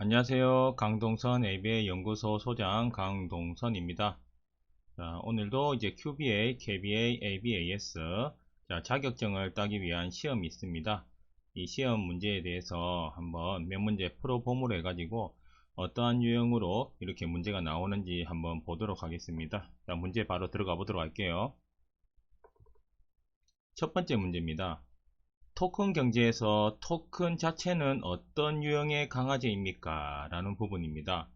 안녕하세요. 강동선 ABA 연구소 소장 강동선입니다. 자, 오늘도 이제 QBA, KBA, ABAS 자격증을 따기 위한 시험이 있습니다. 이 시험 문제에 대해서 한번 몇 문제 풀어봄으로 해가지고 어떠한 유형으로 이렇게 문제가 나오는지 한번 보도록 하겠습니다. 자, 문제 바로 들어가 보도록 할게요. 첫 번째 문제입니다. 토큰 경제에서 토큰 자체는 어떤 유형의 강화제입니까? 라는 부분입니다.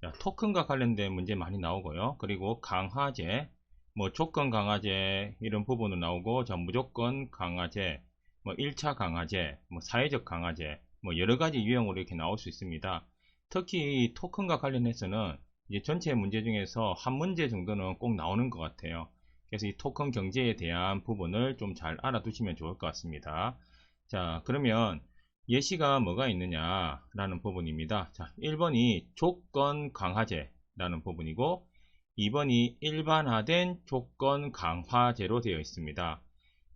자, 토큰과 관련된 문제 많이 나오고요. 그리고 강화제, 뭐 조건 강화제 이런 부분은 나오고, 자, 무조건 강화제, 뭐 1차 강화제, 뭐 사회적 강화제, 뭐 여러 가지 유형으로 이렇게 나올 수 있습니다. 특히 이 토큰과 관련해서는 이제 전체 문제 중에서 한 문제 정도는 꼭 나오는 것 같아요. 그래서 이 토큰 경제에 대한 부분을 좀 잘 알아두시면 좋을 것 같습니다. 자, 그러면 예시가 뭐가 있느냐 라는 부분입니다. 자, 1번이 조건 강화제 라는 부분이고, 2번이 일반화된 조건 강화제로 되어 있습니다.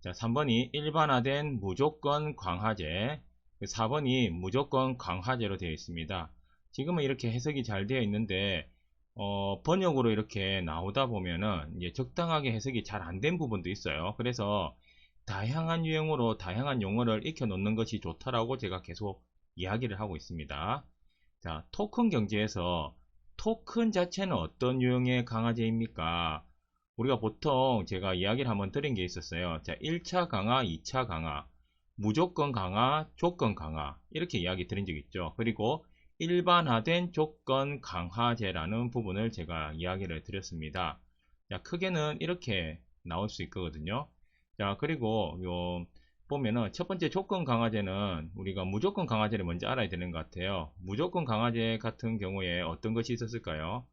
자, 3번이 일반화된 무조건 강화제, 4번이 무조건 강화제로 되어 있습니다. 지금은 이렇게 해석이 잘 되어 있는데 번역으로 이렇게 나오다 보면은 이제 적당하게 해석이 잘 안 된 부분도 있어요. 그래서 다양한 유형으로 다양한 용어를 익혀 놓는 것이 좋다라고 제가 계속 이야기를 하고 있습니다. 자, 토큰 경제에서 토큰 자체는 어떤 유형의 강화제입니까? 우리가 보통 제가 이야기를 한번 드린 게 있었어요. 자, 1차 강화, 2차 강화, 무조건 강화, 조건 강화 이렇게 이야기 드린 적 있죠. 그리고 일반화된 조건 강화제라는 부분을 제가 이야기를 드렸습니다. 자, 크게는 이렇게 나올 수 있거든요. 자, 그리고 요 보면은 첫 번째 조건 강화제는 우리가 무조건 강화제를 먼저 알아야 되는 것 같아요. 무조건 강화제 같은 경우에 어떤 것이 있었을까요?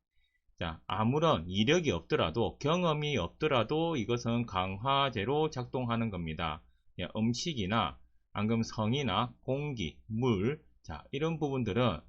자, 아무런 이력이 없더라도, 경험이 없더라도 이것은 강화제로 작동하는 겁니다. 음식이나 안금 성이나 공기, 물, 자, 이런 부분들은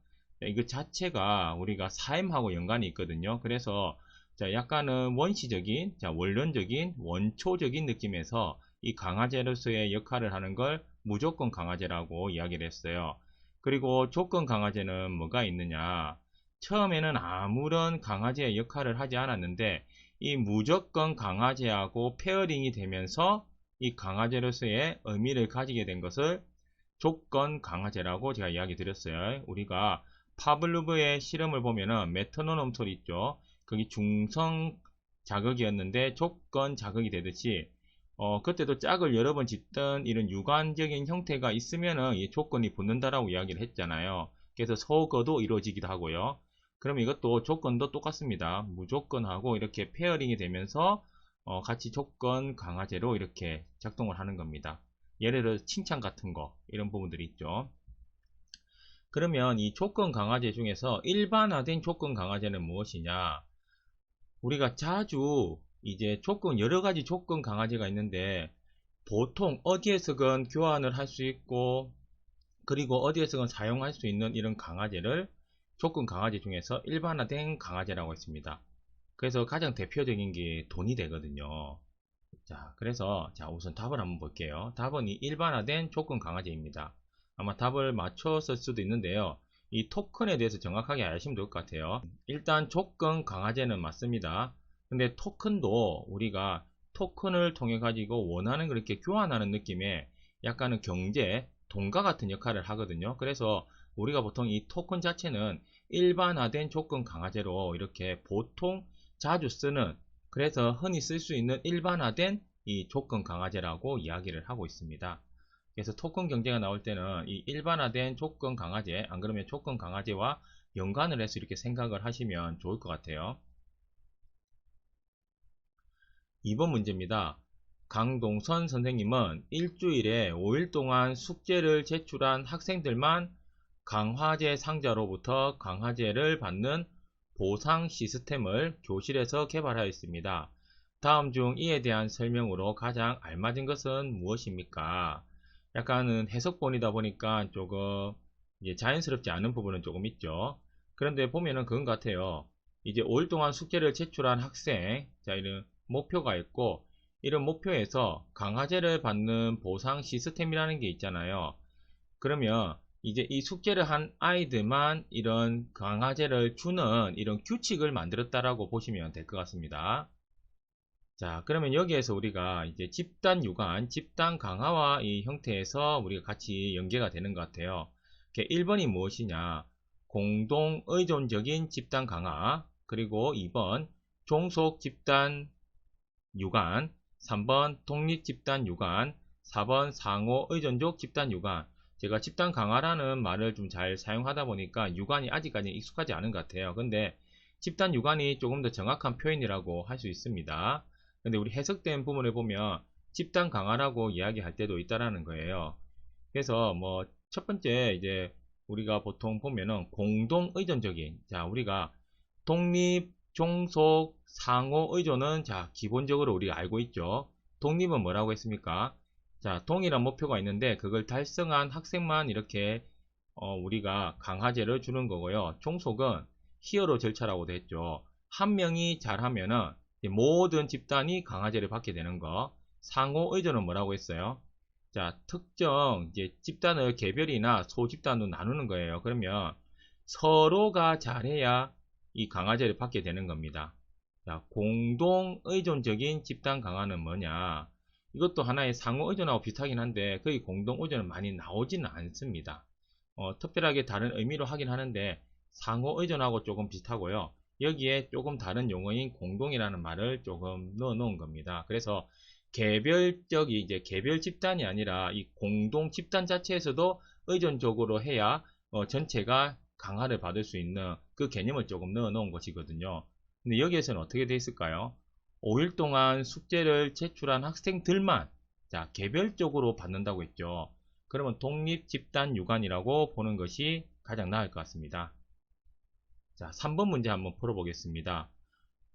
이거 자체가 우리가 삶하고 연관이 있거든요. 그래서 자, 약간은 원시적인, 자, 원론적인, 원초적인 느낌에서 이 강화제로서의 역할을 하는 걸 무조건 강화제라고 이야기를 했어요. 그리고 조건 강화제는 뭐가 있느냐? 처음에는 아무런 강화제의 역할을 하지 않았는데 이 무조건 강화제하고 페어링이 되면서 이 강화제로서의 의미를 가지게 된 것을 조건 강화제라고 제가 이야기 드렸어요. 우리가 파블로브의 실험을 보면은 메트로놈 소리 있죠. 거기 중성 자극이었는데 조건 자극이 되듯이 그때도 짝을 여러 번 짓던 이런 유관적인 형태가 있으면은 이 조건이 붙는다라고 이야기를 했잖아요. 그래서 서거도 이루어지기도 하고요. 그럼 이것도 조건도 똑같습니다. 무조건하고 이렇게 페어링이 되면서 같이 조건 강화제로 이렇게 작동을 하는 겁니다. 예를 들어 칭찬 같은 거 이런 부분들이 있죠. 그러면 이 조건 강화제 중에서 일반화된 조건 강화제는 무엇이냐? 우리가 자주 이제 여러 가지 조건 강화제가 있는데 보통 어디에서건 교환을 할 수 있고 그리고 어디에서건 사용할 수 있는 이런 강화제를 조건 강화제 중에서 일반화된 강화제라고 했습니다. 그래서 가장 대표적인 게 돈이 되거든요. 자, 그래서 자 우선 답을 한번 볼게요. 답은 이 일반화된 조건 강화제입니다. 아마 답을 맞췄을 수도 있는데요. 이 토큰에 대해서 정확하게 아시면 좋을 것 같아요. 일단 조건 강화제는 맞습니다. 근데 토큰도 우리가 토큰을 통해 가지고 원하는 걸 이렇게 교환하는 느낌의 약간은 경제, 돈과 같은 역할을 하거든요. 그래서 우리가 보통 이 토큰 자체는 일반화된 조건 강화제로 이렇게 보통 자주 쓰는, 그래서 흔히 쓸 수 있는 일반화된 이 조건 강화제라고 이야기를 하고 있습니다. 그래서 토큰 경제가 나올 때는 이 일반화된 조건 강화제, 안 그러면 조건 강화제와 연관을 해서 이렇게 생각을 하시면 좋을 것 같아요. 2번 문제입니다. 강동선 선생님은 일주일에 5일 동안 숙제를 제출한 학생들만 강화제 상자로부터 강화제를 받는 보상 시스템을 교실에서 개발하였습니다. 다음 중 이에 대한 설명으로 가장 알맞은 것은 무엇입니까? 약간은 해석본이다 보니까 조금 이제 자연스럽지 않은 부분은 조금 있죠. 그런데 보면은 그건 같아요. 이제 5일 동안 숙제를 제출한 학생, 자, 이런 목표가 있고, 이런 목표에서 강화제를 받는 보상 시스템이라는 게 있잖아요. 그러면 이제 이 숙제를 한 아이들만 이런 강화제를 주는 이런 규칙을 만들었다라고 보시면 될 것 같습니다. 자, 그러면 여기에서 우리가 이제 집단 유관, 집단 강화와 이 형태에서 우리가 같이 연계가 되는 것 같아요. 1번이 무엇이냐? 공동 의존적인 집단 강화, 그리고 2번 종속 집단 유관, 3번 독립 집단 유관, 4번 상호 의존적 집단 유관. 제가 집단 강화라는 말을 좀 잘 사용하다 보니까 유관이 아직까지 익숙하지 않은 것 같아요. 근데 집단 유관이 조금 더 정확한 표현이라고 할 수 있습니다. 근데 우리 해석된 부분을 보면 집단 강화라고 이야기할 때도 있다라는 거예요. 그래서 뭐 첫 번째 이제 우리가 보통 보면은 공동 의존적인, 자 우리가 독립, 종속, 상호 의존은 자 기본적으로 우리가 알고 있죠. 독립은 뭐라고 했습니까? 자 동일한 목표가 있는데 그걸 달성한 학생만 이렇게 우리가 강화제를 주는 거고요. 종속은 히어로 절차라고도 했죠. 한 명이 잘하면은 모든 집단이 강화제를 받게 되는 거. 상호 의존은 뭐라고 했어요? 자, 특정 이제 집단을 개별이나 소집단으로 나누는 거예요. 그러면 서로가 잘해야 이 강화제를 받게 되는 겁니다. 자, 공동 의존적인 집단 강화는 뭐냐? 이것도 하나의 상호 의존하고 비슷하긴 한데 거의 공동 의존은 많이 나오지는 않습니다. 특별하게 다른 의미로 하긴 하는데 상호 의존하고 조금 비슷하고요. 여기에 조금 다른 용어인 공동이라는 말을 조금 넣어 놓은 겁니다. 그래서 개별적이 이제 개별 집단이 아니라 이 공동 집단 자체에서도 의존적으로 해야 전체가 강화를 받을 수 있는 그 개념을 조금 넣어 놓은 것이거든요. 근데 여기에서는 어떻게 돼 있을까요? 5일 동안 숙제를 제출한 학생들만 자 개별적으로 받는다고 했죠. 그러면 독립 집단 유관이라고 보는 것이 가장 나을 것 같습니다. 자, 3번 문제 한번 풀어보겠습니다.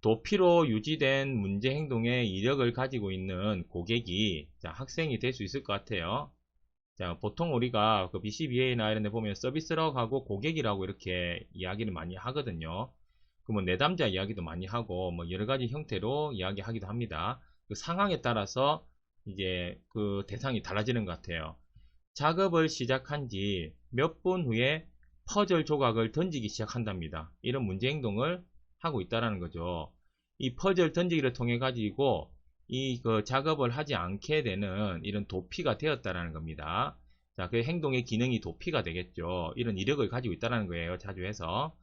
도피로 유지된 문제 행동의 이력을 가지고 있는 고객이 자, 학생이 될 수 있을 것 같아요. 자, 보통 우리가 그 BCBA나 이런 데 보면 서비스라고 하고 고객이라고 이렇게 이야기를 많이 하거든요. 그러면 내담자 이야기도 많이 하고 뭐 여러 가지 형태로 이야기하기도 합니다. 그 상황에 따라서 이제 그 대상이 달라지는 것 같아요. 작업을 시작한 지 몇 분 후에 퍼즐 조각을 던지기 시작한답니다. 이런 문제 행동을 하고 있다는 거죠. 이 퍼즐 던지기를 통해 가지고 이 그 작업을 하지 않게 되는 이런 도피가 되었다는 겁니다. 자, 그 행동의 기능이 도피가 되겠죠. 이런 이력을 가지고 있다는 거예요. 자주 해서.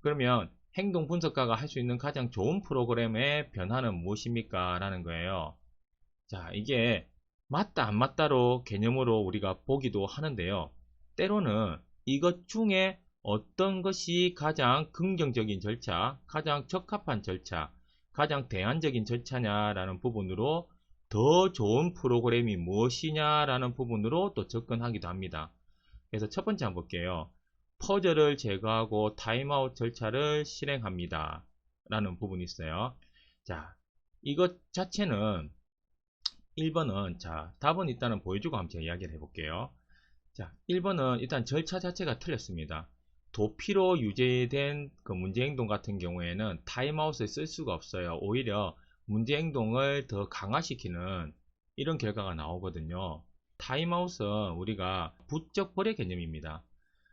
그러면 행동 분석가가 할 수 있는 가장 좋은 프로그램의 변화는 무엇입니까? 라는 거예요. 자, 이게 맞다 안 맞다로 개념으로 우리가 보기도 하는데요. 때로는 이것 중에 어떤 것이 가장 긍정적인 절차, 가장 적합한 절차, 가장 대안적인 절차냐라는 부분으로 더 좋은 프로그램이 무엇이냐라는 부분으로 또 접근하기도 합니다. 그래서 첫 번째 한번 볼게요. 퍼즐을 제거하고 타임아웃 절차를 실행합니다. 라는 부분이 있어요. 자, 이것 자체는 1번은 자 답은 일단은 보여주고 한번 제가 이야기를 해볼게요. 자 1번은 일단 절차 자체가 틀렸습니다. 도피로 유죄된 그 문제행동 같은 경우에는 타임아웃을 쓸 수가 없어요. 오히려 문제행동을 더 강화시키는 이런 결과가 나오거든요. 타임아웃은 우리가 부적 벌의 개념입니다.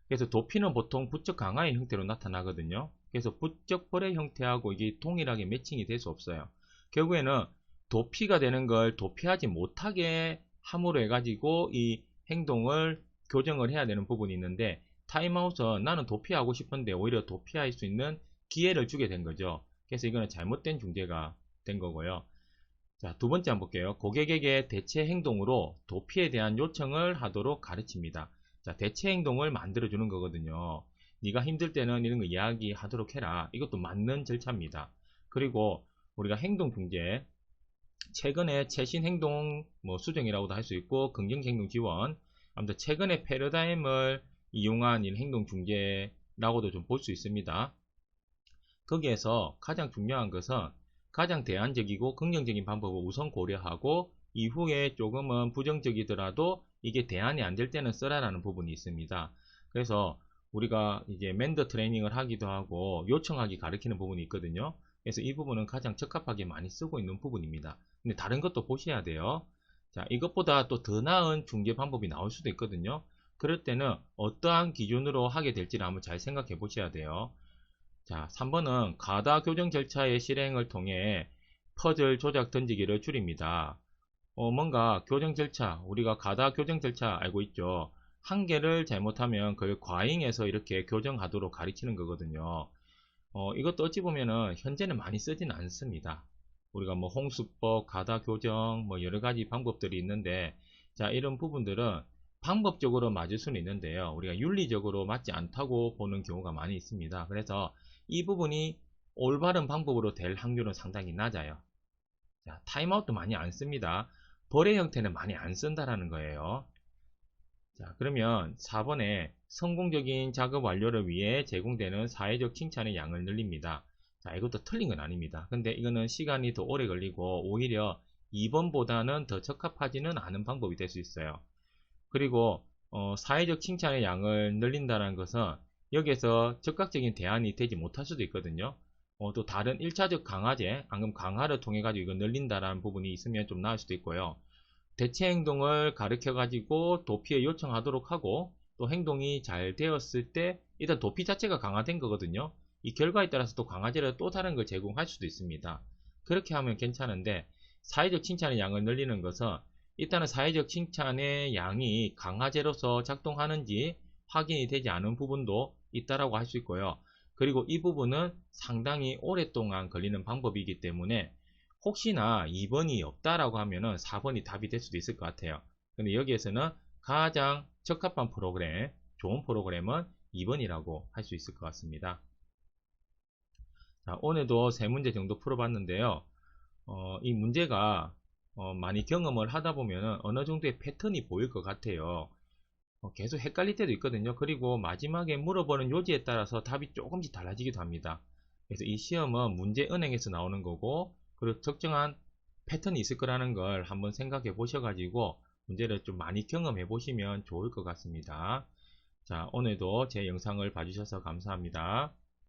그래서 도피는 보통 부적 강화의 형태로 나타나거든요. 그래서 부적 벌의 형태하고 이게 동일하게 매칭이 될 수 없어요. 결국에는 도피가 되는 걸 도피하지 못하게 함으로 해가지고 이 행동을 교정을 해야 되는 부분이 있는데 타임아웃은 나는 도피하고 싶은데 오히려 도피할 수 있는 기회를 주게 된 거죠. 그래서 이거는 잘못된 중재가 된 거고요. 자, 두 번째 한번 볼게요. 고객에게 대체 행동으로 도피에 대한 요청을 하도록 가르칩니다. 자, 대체 행동을 만들어 주는 거거든요. 네가 힘들 때는 이런 거 이야기하도록 해라. 이것도 맞는 절차입니다. 그리고 우리가 행동 중재 최근에 최신 행동 뭐 수정이라고도 할 수 있고 긍정 행동 지원 아무튼 최근의 패러다임을 이용한 이 행동 중재라고도 좀 볼 수 있습니다. 거기에서 가장 중요한 것은 가장 대안적이고 긍정적인 방법을 우선 고려하고 이후에 조금은 부정적이더라도 이게 대안이 안 될 때는 써라라는 부분이 있습니다. 그래서 우리가 이제 멘더 트레이닝을 하기도 하고 요청하기 가르치는 부분이 있거든요. 그래서 이 부분은 가장 적합하게 많이 쓰고 있는 부분입니다. 근데 다른 것도 보셔야 돼요. 자, 이것보다 또 더 나은 중개 방법이 나올 수도 있거든요. 그럴 때는 어떠한 기준으로 하게 될지를 한번 잘 생각해 보셔야 돼요. 자, 3번은 가다 교정 절차의 실행을 통해 퍼즐 조작 던지기를 줄입니다. 뭔가 교정 절차, 우리가 가다 교정 절차 알고 있죠. 한 개를 잘못하면 그걸 과잉해서 이렇게 교정하도록 가르치는 거거든요. 이것도 어찌 보면은 현재는 많이 쓰지는 않습니다. 우리가 뭐 홍수법, 가다 교정, 뭐 여러 가지 방법들이 있는데, 자, 이런 부분들은 방법적으로 맞을 수는 있는데요. 우리가 윤리적으로 맞지 않다고 보는 경우가 많이 있습니다. 그래서 이 부분이 올바른 방법으로 될 확률은 상당히 낮아요. 자, 타임아웃도 많이 안 씁니다. 벌의 형태는 많이 안 쓴다라는 거예요. 자, 그러면 4번에 성공적인 작업 완료를 위해 제공되는 사회적 칭찬의 양을 늘립니다. 자, 이것도 틀린 건 아닙니다. 근데 이거는 시간이 더 오래 걸리고 오히려 2번보다는 더 적합하지는 않은 방법이 될 수 있어요. 그리고 사회적 칭찬의 양을 늘린다는 것은 여기에서 적극적인 대안이 되지 못할 수도 있거든요. 또 다른 1차적 강화제, 방금 강화를 통해 가지고 이거 늘린다라는 부분이 있으면 좀 나을 수도 있고요. 대체 행동을 가르쳐 가지고 도피에 요청하도록 하고 또 행동이 잘 되었을 때 일단 도피 자체가 강화된 거거든요. 이 결과에 따라서 또 강화제를 또 다른 걸 제공할 수도 있습니다. 그렇게 하면 괜찮은데 사회적 칭찬의 양을 늘리는 것은 일단은 사회적 칭찬의 양이 강화제로서 작동하는지 확인이 되지 않은 부분도 있다라고 할 수 있고요. 그리고 이 부분은 상당히 오랫동안 걸리는 방법이기 때문에 혹시나 2번이 없다라고 하면은 4번이 답이 될 수도 있을 것 같아요. 근데 여기에서는 가장 적합한 프로그램, 좋은 프로그램은 2번이라고 할 수 있을 것 같습니다. 자, 오늘도 3문제 정도 풀어봤는데요. 이 문제가 많이 경험을 하다 보면 어느 정도의 패턴이 보일 것 같아요. 계속 헷갈릴 때도 있거든요. 그리고 마지막에 물어보는 요지에 따라서 답이 조금씩 달라지기도 합니다. 그래서 이 시험은 문제 은행에서 나오는 거고, 그리고 특정한 패턴이 있을 거라는 걸 한번 생각해 보셔가지고 문제를 좀 많이 경험해 보시면 좋을 것 같습니다. 자, 오늘도 제 영상을 봐주셔서 감사합니다.